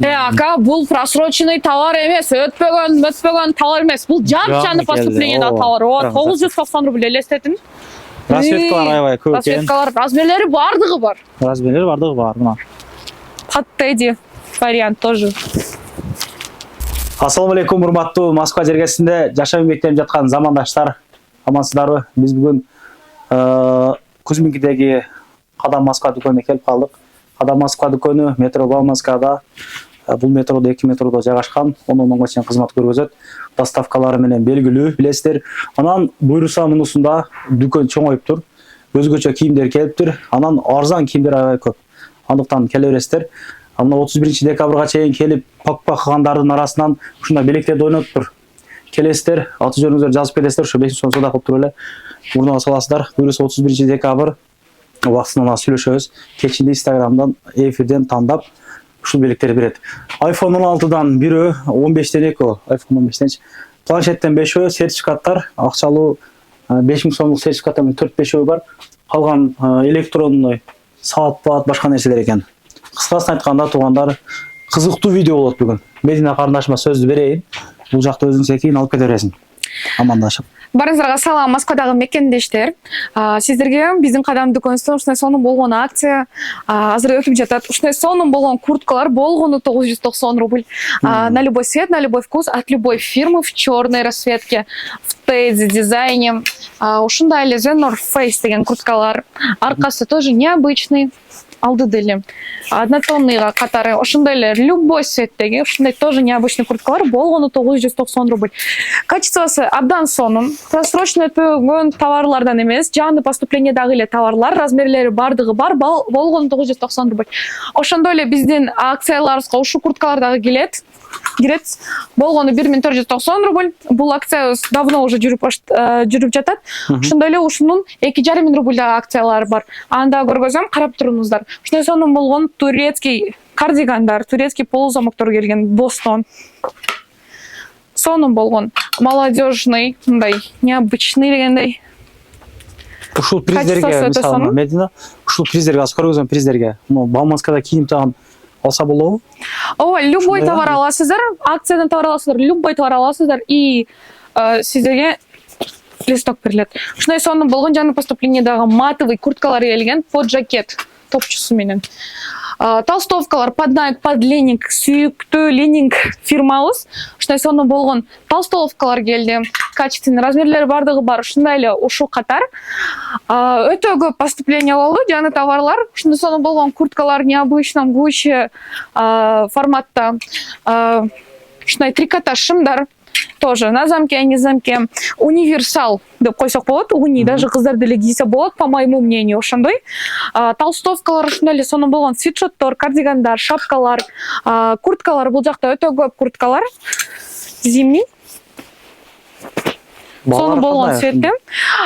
Aka, бул просроченный товар эмес, өтпөгөн товар эмес. Бул жаңы поступлениедеги товар. 990 рубль элестетин. Расцветкалар аябай көп экен. Расцветкалар, размерлери бардыгы бар. Размерлери бардыгы бар, мына. Тедди вариант тоже. Ассаламу алейкум, урматтуу Москва жергесинде жашап эмгектенип жаткан замандаштар. Амансыздарбы? Биз бүгүн Кузьминкидеги Кадам Москва дүкөнүнө келип калдык. Кадам Москва дүкөнү метро Бауманскада. Бул метродо 2 метродо жайгашкан. 10 мыңга чейин кызмат көргөзөт. Доставкалары менен белгилүү, билесиздер. Анан буйруса мунусунда дүкөн чоңоюптур. Өзгөчө кийимдер келиптир. Анан арзан кийимдер аябай көп. Андыктан келе бересиздер. Мына 31 декабрга чейин келип пак-пак кылгандардын арасынан ушундай белектерди ойнотуптур. Келесиздер, аты жөнүңүздөрдү жазып кетесиздер, ошо 5 сом сада кылып туруп эле мурдуга саласыздар. Буйруса 31 декабрь убактысынан сүйлөшөбүз. Кечинде Instagramдан, эфирден тандап ушул белектерди берет. iPhone 16дан 1-өө, 15ден 2-өө, iPhone 15ден планшеттен 5-өө, сертификаттар, акчалуу 5000 сомдук сертификаттар 4-5-өө бар. Калган электронный саат, башка нерселер экен. Кыскасын айтканда, туугандар, кызыктуу видео болот бүгүн. Медина карындашыма сөздү берейин. Бул жакта өзүң секин алып кете бересиң. Амандашып. Барыңыздарга салам, Москвадагы мекендештер. Сиздерге биздин Кадам дүкөнүндө ушундай сонун болгон акция азыр өтүп жатат. Ушундай сонун болгон курткалар болгону 990 рубль. На любой цвет, на любой вкус, от любой фирмы, в черной расцветке, в Тедди дизайне. Ушундай эле The North Face деген курткалар. Аркасы тоже необычный. Алды деле однотонныйга катары ошондой эле любой цветтеги ушундай тоже необычный курткалар болгону 990 рубль. Качествосы абдан сонун. Просрочно өтпөгөн товарлардан эмес, жаңы поступлениедеги эле товарлар, размерлери бардыгы бар, болгону 990 рубль. Ошондой эле биздин акцияларыбызга ушул курткалар дагы кирет. Болгону 1490 рубль. Бул акция давно уже жүрүп жатат. Ошондой эле ушунун 2500 рубльдагы акциялары бар. Аны да көргөзөм, карап туруңуздар. Ушундай сонун болгон турецкий кардигандар, турецкий полузамоктор келген Бостон. Сонун болгон, молодежный, мындай необычный дегендей. Ушул приздерге, мисалы, Медина, ушул приздерге, аз көргөзөм приздерге. Бауманскада кийинип таган алса болобу? Ооба, любой товар аласыздар, акциядан товар аласыздар, любой товар аласыздар и сиздерге листок берилет. Ушундай сонун болгон жаңы поступлениедеги матовый курткалар келген под жакет топчусу менен. Толстовкалар под Nike, под Ленинг, сүйүктүү Ленинг фирмабыз. Ушундай сонун болгон толстовкалар келди. Качественный размерлери бардыгы бар. Ушундай эле ушул катар өтө көп поступление болду, жаңы товарлар. Ушундай сонун болгон курткалар необычном Gucci форматта. Ушундай трикотаж шымдар тоже на замке, не замке. Универсал деп койсок болот. Уни даже кыздар деле кийсе болот, по моему мнению, ошондой. Толстовкалар ушундай эле сонун болгон свитшоттор, кардигандар, шапкалар, курткалар. Бул жакта өтө көп курткалар. Зимний. Сонун болгон цветте.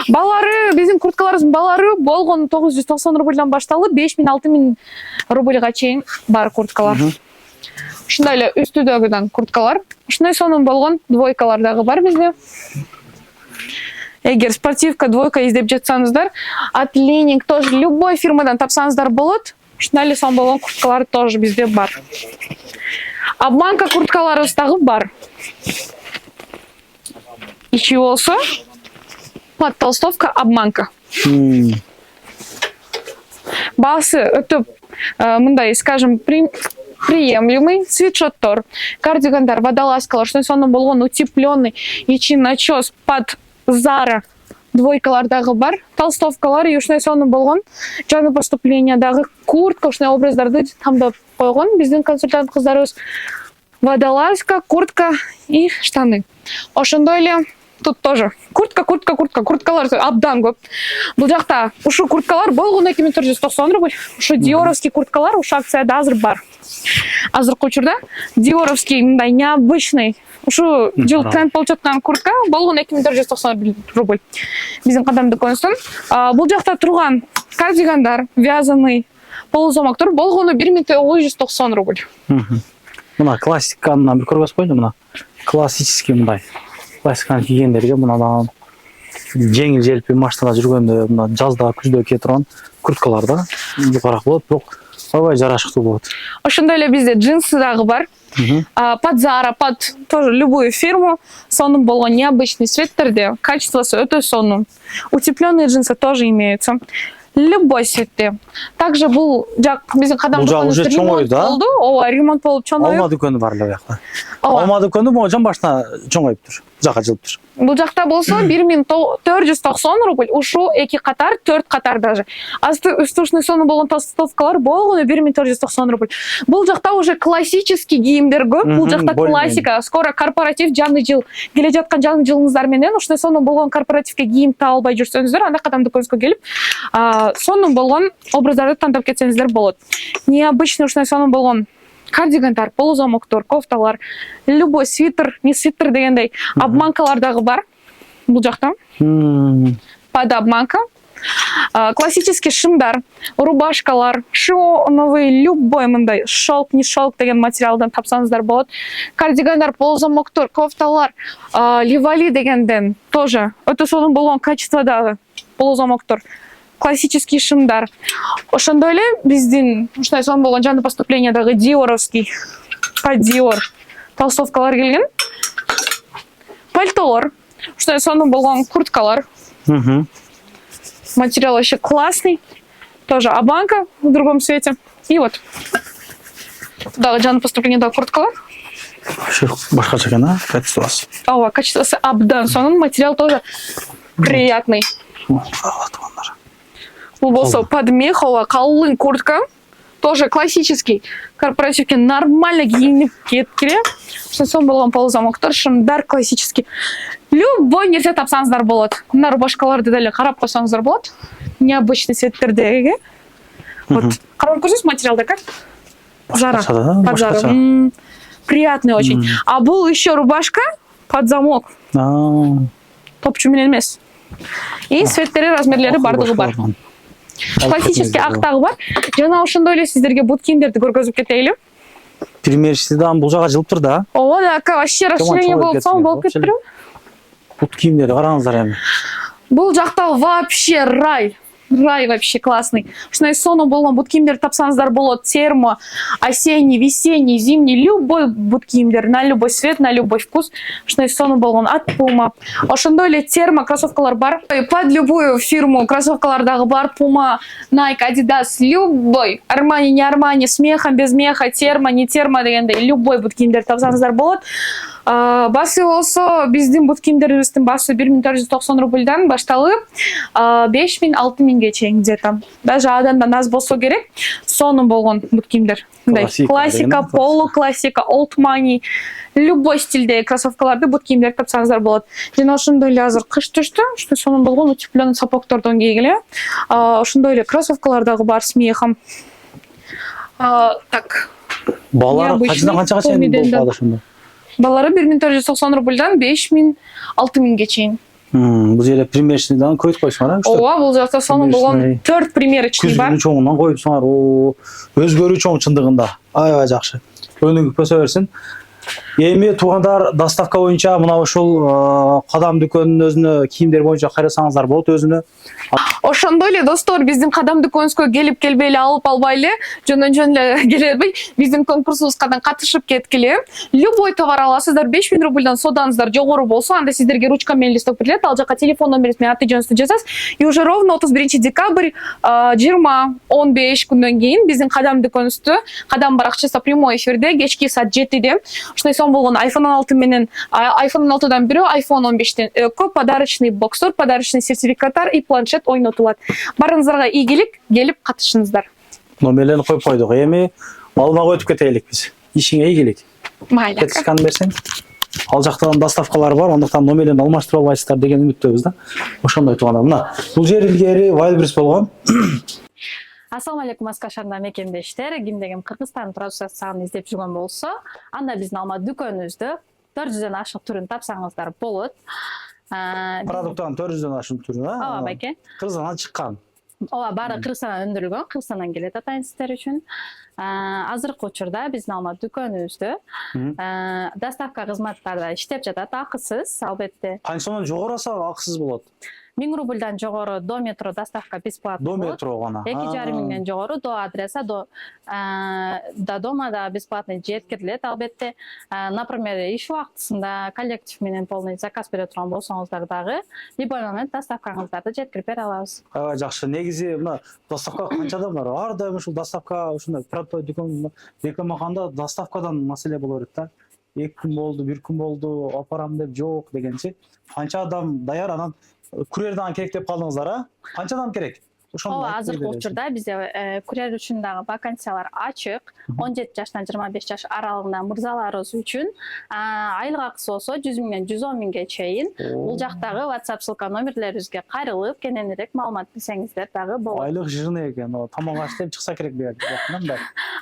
Балары, биздин курткаларыбыздын балары болгону 990 рубльдан башталып, 5000-6000 рубльга чейин бар курткалар. Ушундай эле үстүдөгүдөн курткалар. Ушундай сонун болгон двойкалар дагы бар бизде. Эгер спортивка, двойка издеп жатсаңыздар, от Ленинг тоже любой фирмадан тапсаңыздар болот. Ушундай эле сонун болгон курткалар тоже бизде бар. Обманка курткаларыбыз дагы бар. Ичи болсо под толстовка обманка. Баасы өтөп мындай, скажем, приемлемый свитшоттор, кардигандар, водолазкалар, ушундай сонун болгон утепленный ичи начес под Zara двойкалар дагы бар, толстовкалар и ушундай сонун болгон жаңы поступлениедеги куртка, ушундай образдарды тамдап койгон биздин консультант кыздарыбыз. Водолазка, куртка и штаны. Ошондой эле тут тоже курткалар абдан көп. Бул жакта ушул курткалар болгону 2490 рубль. Ушу диоровский курткалар ушу акцияда азыр бар. Азыркы учурда диоровский мындай необычный ушу жыл тренд болуп жаткан куртка болгону 2490 рубль. Биздин Кадам дүкөнүнөн. Бул жакта турган кардигандар, вязаный полузамоктор болгону 1990 рубль. Мына классиканы бир көргөзүп койду, мына классический мындай. Классиканы кийгендерге мына жеңил желпи машинада жүргөндө, мына жазда, күздө кие турган курткалар да жукараак болот, бирок Ой, жарашыктуу болот. Ошондой эле бизде джинсы дагы бар. Под Zara, под тоже любую фирму, сонун болгон необычный свиттерде, качествосы өтө сонун. Утепленные джинсы тоже имеются. Любой цветте. Также бул жак биздин кадам Бул жак уже чоңойду, да? болду. Ооба, ремонт болуп чоңоюп. Алма дүкөнү бар эле буякта. Ооба. Алма дүкөнү могу башына чоңоюптур. Жака жылыптыр. Бул жакта болсо 1490 рубль, ушу 2 катар, 4 катар даже. Асты үстү сонун болгон толстовкалар болгону 1490 рубль. Бул жакта уже классический кийимдер көп. Бул жакта классика. Скоро корпоратив жаңы жыл. Келе жаткан жаңы жылыңыздар менен ушундай сонун болгон корпоративке кийим таба албай жүрсөңүздөр, анда кадам дүкөнүбүзгө келип, сонун болгон образдарды тандап кетсеңиздер болот. Необычный ушундай сонун болгон кардигандар, полузамоктор, кофталар, любой свитер, не свитер дегендей, обманкалар дагы бар. Бул жакта. Под обманка. Классический шымдар, рубашкалар, шовновый, любой мындай шелк, не шелк деген материалдан тапсаңыздар болот. Кардигандар, полузамоктор, кофталар, ливали дегенден тоже өтө сонун болгон качестводагы полузамоктор. Классический шымдар. Ошондой эле биздин ушундай сонун болгон жаңы поступлениядагы диоровский, под диор толстовкалар келген. Пальтолор, ушундай сонун болгон курткалар. Материал вообще классный. Тоже обманка в другом цвете. И вот. Да, жаңы поступлениядагы курткалар. Вообще башкача экен, а? Качествосы. Ооба, качествосы абдан сонун. Материал тоже приятный. Бул болсо под мехово калың куртка. Тоже классический. Корпоративке нормально кийинип кеткиле. Сон болгон полузамоктор, шымдар классический. Любой нерсе тапсаңыздар болот. Мына рубашкаларды деле карап койсоңуздар болот. Необычный цветтердеги. Вот. Карап көрсөңүз материалда как? Zara. Под Zara. Приятный очень. А бул еще рубашка под замок. Топчу менен эмес. И цветтери, размерлери бардыгы бар. Классический актагы бар. Жана ошондой эле сиздерге бут кийимдерди көргөзүп кетейли. Примерчидан бул жага жылыптыр да. Ооба, да, вообще расширение болуп, сонун болуп кетиптир. Бут кийимдерди караңыздар эми. Бул жакта вообще рай. Рай вообще классный. Ушундай сонун болгон бут кийимдер тапсаңыздар болот. Термо, осенний, весенний, зимний, любой бут кийимдер, на любой цвет, на любой вкус. Ушундай сонун болгон от Puma. Ошондой эле термо кроссовкалар бар. Под любую фирму кроссовкалар дагы бар. Puma, Nike, Adidas, любой. Armani, не Armani, с мехом, без меха, термо, не термо дегендей. Любой бут кийимдер тапсаңыздар болот. Басы болсо биздин бут кийимдерибиздин басы 1490 рубльдан башталып 5000-6000 чейин где-то. Даже адамдан аз болсо керек. Сонун болгон бут кийимдер. Классика, полуклассика, old money, любой стилдеги кроссовкаларды, бут кийимдерди тапсаңыздар болот. Жана ошондой эле азыр кыш түштү, ушундай сонун болгон утепленный сапогтордон кийгиле. Ошондой эле кроссовкалар дагы бар с мехом. Так. Балалар канчага чейин болуп ошондо? Балары 1490 рубльдан 5000-6000 чейин. Бул жерде примерочныйдан көйтүп койсуңар, а? Ооба, бул жакта сонун болгон 4 примерочный бар. Күзгүнү чоңунан коюпсуңар. Өзгөрүү чоң чындыгында. Аябай жакшы. Өнүгүп көсө берсин. Эми туугандар, доставка боюнча мына ушул кадам дүкөнүнүн өзүнө кийимдер боюнча карасаңыздар болот өзүнө. Ошондой эле достор, биздин кадам дүкөнүбүзгө келип келбей эле алып албай эле, жөн эле келе бербей, биздин конкурсубузга катышып кеткиле. Любой товар аласыздар, 5000 рубльдан содаңыздар жогору болсо, анда сиздерге ручка менен листок берилет, ал жака телефон номериңиз менен аты жөнүңүздү жазасыз. И уже ровно 31 декабрь 20-15 күндөн кийин биздин кадам дүкөнүбүздө, кадам баракчасы прямой эфирде кечки саат 7-де ушундай сон болгон iPhone 16 менен iPhone 16дан бирөө, iPhone 15тен экөө, подарочный бокстор, подарочный сертификаттар и планшет ойнотулат. Барыңыздарга ийгилик, келип катышыңыздар. Номерлерин коюп койдук. Эми алмага өтүп кетелик биз. Ишиңе ийгилик. Майла. Кетишкан берсең. Ал жактан доставкалар бар, андыктан номерлерин алмаштыра албайсыздар деген үмүттөбүз да. Ошондой туугандар. Мына бул жер илгери Wildberries болгон. Ассаламу алейкум аскашарда мекендештер. Кимде ким Кыргызстан продукциясын издеп жүргөн болсо, анда биздин алма дүкөнүбүздө 400дөн ашык түрүн тапсаңыздар болот. Продукттан 400дөн ашык түрүн, а? Ооба, байке. Кыргызстандан чыккан. Ооба, баары Кыргызстандан өндүрүлгөн, Кыргызстандан келет атайын сиздер үчүн. Азыркы учурда биздин алма дүкөнүбүздө доставка кызматтары иштеп жатат, акысыз, албетте. Канчадан жогору алса акысыз болот? 1000 рубльдан жогору до метро доставка бесплатно До болот. метро гана. 2,5 миңден жогору до адреса, до дома да бесплатно жеткирилет. Албетте, например, иш убактысында коллектив менен полный заказ бере турган болсоңуздар дагы любой момент доставкаңыздарды жеткирип бере алабыз. Аябай жакшы. Негизи мына доставка канча адам бар? Ар дайым ушул доставка ушундай продукт дүкөн рекламаканда доставкадан маселе боло берет да. 2 күн болду, 1 күн болду, алып барам деп жок дегенчи. Канча адам даяр, анан курьердан керек деп калдыңыздар, а? Канча адам керек? Ооба, азыркы учурда бизде курьер үчүн дагы вакансиялар ачык. 17 жаштан 25 жаш аралыгында мырзаларыбыз үчүн айлык акысы болсо 100 миңден 110 миңге чейин. Бул жактагы WhatsApp ссылка номерлерибизге кайрылып, кененирээк маалымат билсеңиздер дагы болот. Айлык жыгыны экен. Тамак аш деп чыкса керек бе?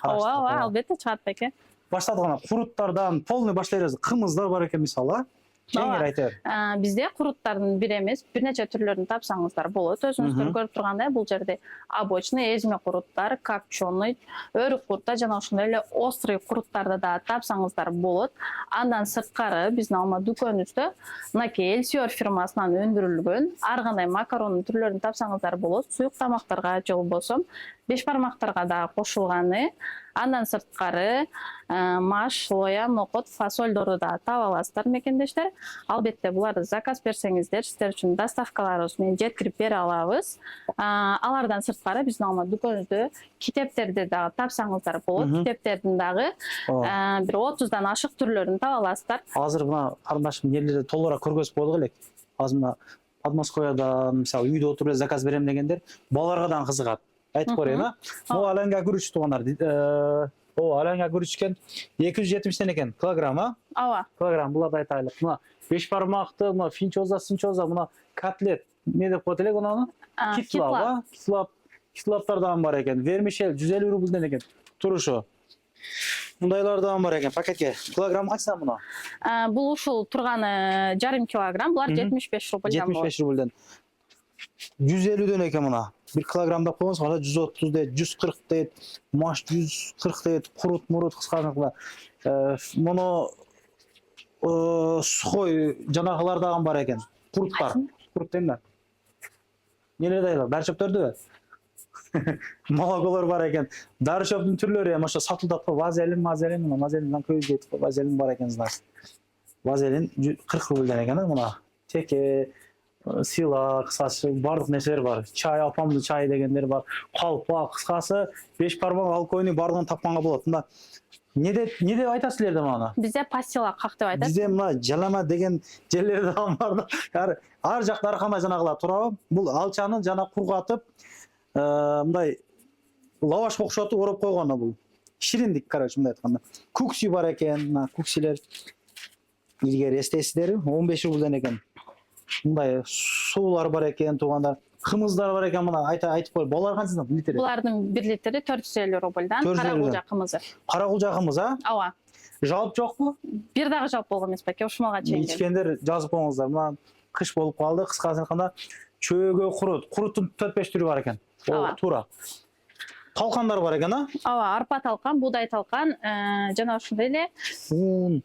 Ооба, албетте чыгат бекен. Баштадык ана куруттардан полный баштайбыз. Кымыздар бар экен мисалы. Кеңири айтып. Бизде куруттардын бир эмес, бир нече түрлөрүн тапсаңыздар болот. Өзүңүздөр көрүп тургандай, бул жерде обычный, эзме куруттар, копченый, өрүк курutta жана ошондой эле острый куруттарды да тапсаңыздар болот. Андан сырткары биздин алма дүкөнүбүздө мынакей Элсиор фирмасынан өндүрүлгөн ар кандай макаронун түрлөрүн тапсаңыздар болот. Суюк тамактарга же болбосо беш бармактарга да кошулганы. Андан сырткары маш, лоя, нокот, фасольдорду да таба аласыздар мекендештер. Албетте буларды заказ берсеңиздер, сиздер үчүн доставкаларыбыз менен жеткирип бере алабыз. Алардан сырткары биздин алма дүкөнүбүздө китептерди дагы тапсаңыздар болот. Китептердин дагы бир 30дан ашык түрлөрүн таба аласыздар. Азыр мына карындашым нелерди толугураак көргөзүп койдук элек. Азыр мына Подмосковьяда мисалы үйдө отуруп заказ берем дегендер балдарга да кызыгат. Айтып коеюн, а? Могу аленга күрүч туугандар. Аленга күрүчкен 270 экен килограмм, а? Ооба. Килограмм буларды айтайлык. Мына беш бармакты, мына финчоза, синчоза, мына котлет. Не деп коет элек аны? Китлап, а? Китлаптардан бар экен. Вермишель 150 рубльден экен. Турушу. Мындайлардан бар экен пакетке. Килограмм канча мына? Бул ушул турганы жарым килограмм, булар 75 рубльдан болот. 75 рубльден. 150ден экен мына. 1 килограммдап койгонсуз, анда 130 дейт, 140 дейт, маш 140 дейт, курут кысканыкла. Муну сухой жанагылар дагы бар экен. Куруттар. Курут дейм да. Нелер дайлар? Дарчөптөрдү? Молоколор бар экен. Дарчөптүн түрлөрү эми ошо сатылдат го. Вазелиндан көбү дейт. Вазелин бар экен, знаешь. Вазелин 40 рубльден экен мына. Теке сыйла, кыскасы бардык нерселер бар. Чай, апамдын чайы дегендер бар. Калпак, кыскасы 5 бармак алкойны бардыгын тапканга болот. Мында не деп айтасыздар мына? Бизде пастила как деп айтат? Бизде мына жалама деген жерлер да бар. Ар жакта ар кандай жанагылар турабы? Бул алчаны жана кургатып, мындай лаваш окшотуп ороп койгон бул. Шириндик, короче, мындай айтканда. Кукси бар экен, мына куксилер. Илгери эстейсиздерби? 15 рубльден экен. Мындай суулар бар экен, туугандар. Кымыздар бар экен, мына айтып кой. Булар канчадан литр? Булардын 1 литри 450 рубльдан карагулжа кымызы. Карагулжа кымыз, а? Ооба. Жалп жокпу? Бир дагы жалп болгон эмес беке, ушмалга чейин. Ичкендер жазып коюңуздар. Мына кыш болуп калды, кыскасы айтканда чөөгө курут. Куруттун 4-5 түрү бар экен. Туура. Талкандар бар экен, а? Ооба, арпа талкан, буудай талкан, жана ошондой эле.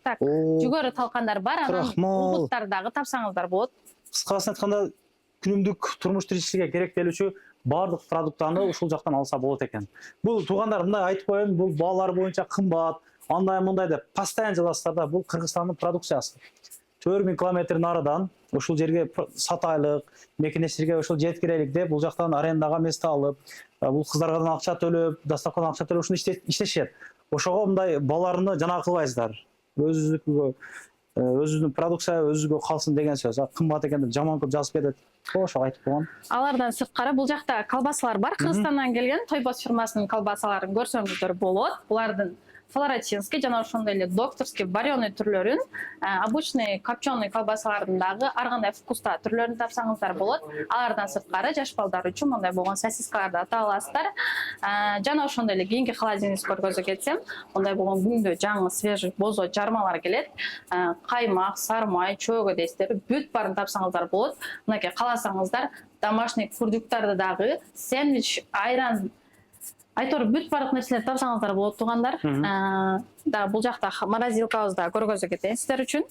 Так, жүгөрү талкандар бар, анан угуттар дагы тапсаңыздар болот. Кыскасын айтканда, күнүмдүк турмуш тиричиликке керектелүүчү бардык продукттарды ушул жактан алса болот экен. Бул туугандар мындай айтып коеюн, бул баалар боюнча кымбат, андай деп постоянно жазасыздар да, бул Кыргызстандын продукциясы. 4000 километр нарыдан ушул жерге сатайлык, мекенештерге ушул жеткирелик деп, бул жактан арендага место алып, бул кыздардан акча төлөп, доставкадан акча төлөп ушуну иштешет. Ошого мындай бааларны жанагы кылбайсыздар. Өзүнүн продукция өзүгө калсын деген сөз. Кымбат экен деп жаман көп жазып кетет. Ошо айтып койгон. Алардан сырткары бул жакта колбасалар бар. Кыргызстандан келген Тойбос фирмасынын колбасаларын көрсөңүздөр болот. Булардын флорентинский жана ошондой эле докторский вареный түрлөрүн, обычный копченый колбасалардын дагы ар кандай вкуста түрлөрүн тапсаңыздар болот. Алардан сырткары жаш балдар үчүн мындай болгон сосискаларды таба аласыздар. Жана ошондой эле кийинки холодильник көргөзө кетсем, мындай болгон күндө жаңы свежий бозо жармалар келет. Каймак, сармай, чөөгө дейсиздер, бүт баарын тапсаңыздар болот. Мынакей кааласаңыздар домашний курдуктарды дагы, сэндвич, айран, айтор бүт бардык нерселерди тапсаңыздар болот туугандар. Да бул жакта морозилкабызды көргөзө кетейин сиздер үчүн.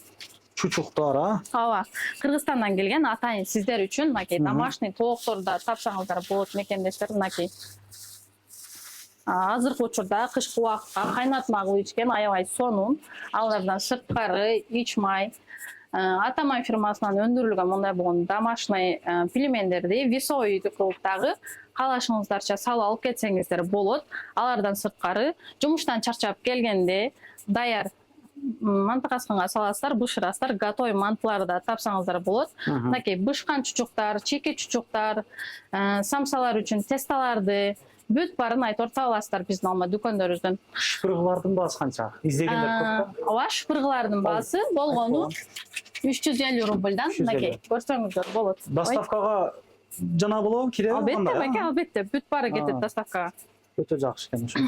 чучуктар, Ооба. Кыргызстандан келген атайын сиздер үчүн мынакей домашний тоокторду тапсаңыздар болот мекендештер мынакей. Азыркы учурда кышкы убакытка кайнатма кылып ичкен аябай сонун. Алардан сырткары ич май. Атаман фирмасынан өндүрүлгөн мындай болгон домашний пельмендерди весовый кылып дагы каалашыңыздарча салып алып кетсеңиздер болот. Алардан сырткары жумуштан чарчап келгенде даяр мантыкасканга саласыздар, бышырасыздар, готовый мантыларды да тапсаңыздар болот. Мынакей бышкан чучуктар, чеке чучуктар, самсалар үчүн тесталарды бүт барын айтор таба аласыздар биздин алма дүкөндөрүбүздөн. Шпыргылардын баасы канча? Издегендер көппү? Ооба, шпыргылардын баасы болгону 350 рубльдан мынакей көрсөңүздөр болот. Доставкага жана болобу, кире Албетте, албетте, бүт бары кетет доставкага. Өтө жакшы экен ошо.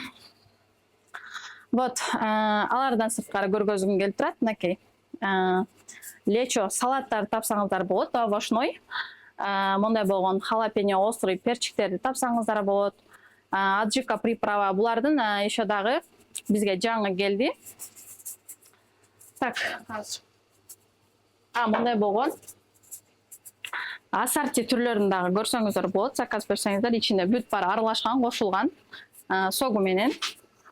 Вот, алардан сырткары көргөзгүм келип турат, мынакей. Лечо салаттарды тапсаңыздар болот, овощной. Мындай болгон халапеньо острый перчиктерди тапсаңыздар болот. Аджика приправа булардын еще дагы бизге жаңы келди. Так, мындай болгон ассорти түрлөрүн дагы көрсөңүздөр болот, заказ берсеңиздер, ичинде бүт бары аралашкан, кошулган согу менен.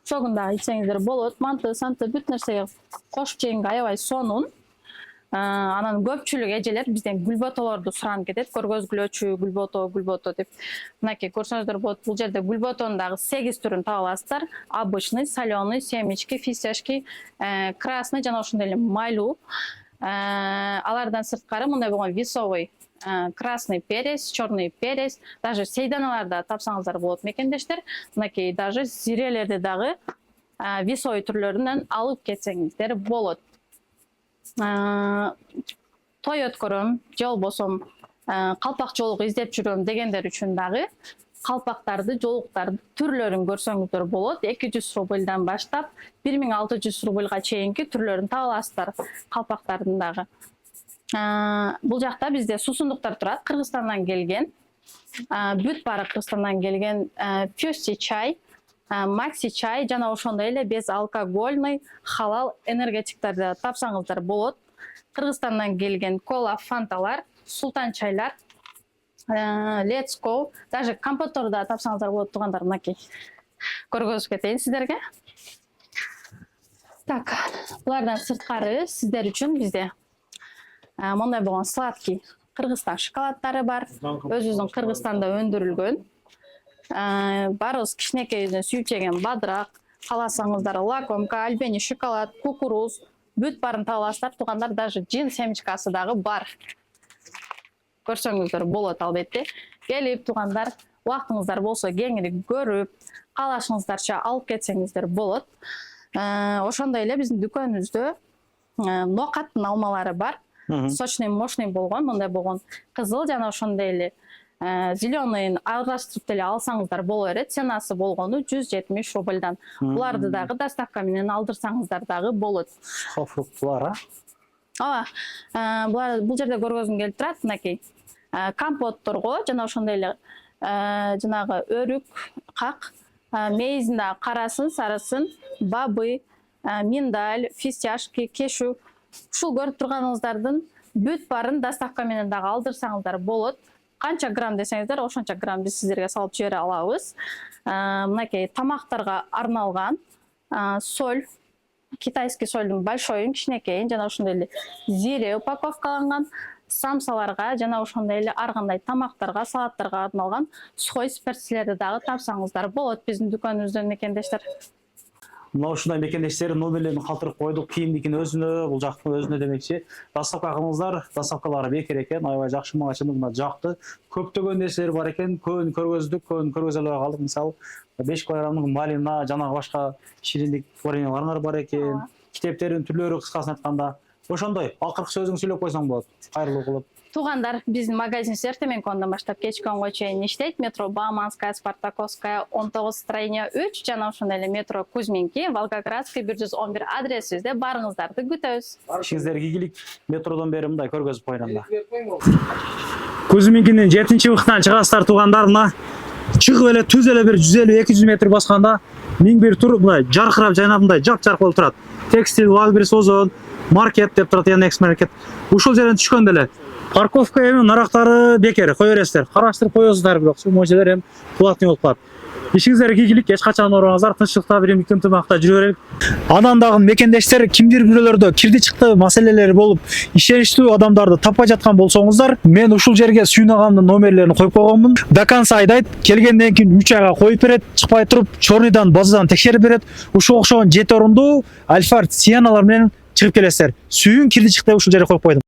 Согун дагы ичсеңиздер болот. Манты, санты бүт нерсеге кошуп жегенге аябай сонун. Анан көпчүлүк эжелер бизден гүлботолорду суранып кетет. Көргөзгүлөөчү гүлбото деп. Мынакей көрсөңүздөр болот. Бул жерде гүлботонун дагы 8 түрүн таба аласыздар. Обычный, соленый, семечки, фистяшки, красный жана ошондой эле майлуу. Алардан сырткары мындай болгон весовый красный перец, черный перец, даже сейданаларда тапсаңыздар болот мекендештер. Мынакей даже зирелерди дагы весовый түрлөрүнөн алып кетсеңиздер болот. Той өткөрөм, же болбосо калпак жолук издеп жүрөм дегендер үчүн дагы калпактарды, жолуктарды түрлөрүн көрсөңүздөр болот. 200 рубльдан баштап 1600 рубльга чейинки түрлөрүн таба аласыздар калпактардын дагы. Бул жакта бизде суусундуктар турат, Кыргызстандан келген. Бүт бары Кыргызстандан келген Фёсти чай, Макси чай жана ошондой эле безалкогольный халал энергетиктерди тапсаңыздар болот. Кыргызстандан келген кола, фанталар, султан чайлар, Let's go, даже компотторду да тапсаңыздар болот туугандар, мынакей. Көргөзүп кетейин сиздерге. Так, булардан сырткары сиздер үчүн бизде мындай болгон сладкий Кыргызстан шоколаддары бар. Өзүбүздүн Кыргызстанда өндүрүлгөн. Барыбыз кичинекейибизден сүйүп жеген бадырак, кааласаңыздар лакомка, альбени шоколад, кукуруз, бүт барын таба аласыздар туугандар, даже джин семечкасы дагы бар. Көрсөңүздөр болот албетте. Келип туугандар, убактыңыздар болсо кеңири көрүп, каалашыңыздарча алып кетсеңиздер болот. Ошондой эле биздин дүкөнүбүздө нокаттын алмалары бар. Сочный, мощный болгон, мындай болгон кызыл жана ошондой эле зеленыйын аралаштырып деле алсаңыздар боло берет. Ценасы болгону 170 рубльдан. Буларды дагы доставка менен алдырсаңыздар дагы болот. Фруктулар, Ооба. Бул жерде көргөзүм келип турат, мынакей. Компотторго жана ошондой эле жанагы өрүк, как, мейизин да карасын, сарысын, бабы, миндаль, фистяшки, кешу. Ушул көрүп турганыңыздардын бүт барын доставка менен дагы алдырсаңыздар болот. Канча грамм десеңиздер, ошонча грамм биз сиздерге салып жибере алабыз. Мынакей тамактарга арналган соль, китайский сольдун большойун, кичинекейин жана ошондой эле зире упаковкаланган, самсаларга жана ошондой эле ар кандай тамактарга, салаттарга арналган сухой специлерди дагы тапсаңыздар болот биздин дүкөнүбүздөн мекендештер. Мына ушундай мекендештер номерлерин калтырып койдук, кийимдикин өзүнө, бул жактын өзүнө демекчи. Доставка кылыңыздар, доставкалары бекер экен, аябай жакшы, мага чындыгында жакты. Көптөгөн нерселер бар экен, көбүн көргөздүк, көбүн көргөзө албай калдык. Мисалы, 5 килограммдык малина, жанагы башка шириндик вареньялар бар экен. Китептердин түрлөрү кыскасын айтканда. Ошондой, акыркы сөзүң сүйлөп койсоң болот. Кайрылуу кылып. Туугандар, биздин магазин эртеменки ондон баштап кечки 10га чейин иштейт. Метро Бауманская, Спартаковская, 19 строение 3 жана ошондой эле метро Кузьминки, Волгоградский 111 адресибизде барыңыздарды күтөбүз. Ишиңиздерге ийгилик. Метродон бери мындай көргөзүп коюрам да. Кузьминкинин 7-быктан чыгасыздар туугандар, мына чыгып эле түз эле бир 150-200 метр басканда 1001 тур мындай жаркырап жайнап мындай жап-жарк болуп турат. Текстиль, Валберес, Озон, маркет деп турат, Яндекс маркет. Ушул жерден түшкөндө эле парковка эми нарактары бекер кое бересиздер. Караштырып коесуздар, бирок суу могилер эми платный болуп калат. Ишиңиздерге ийгилик, эч качан оорубаңыздар, тынччылыкта биримдик ынтымакта жүрө берели. Анан дагы мекендештер кимдир бирөөлөрдө кирди чыкты маселелери болуп, ишеничтүү адамдарды таппай жаткан болсоңуздар, мен ушул жерге Сүйүн агамдын номерлерин коюп койгонмун. До конца айдайт, келгенден кийин 3 айга коюп берет, чыкпай туруп, чорныйдан, базадан текшерип берет. Ушуга окшогон 7 орундуу Альфард Сианалар менен чыгып келесиздер. Сүйүн кирди чыкты ушул жерге коюп койдум.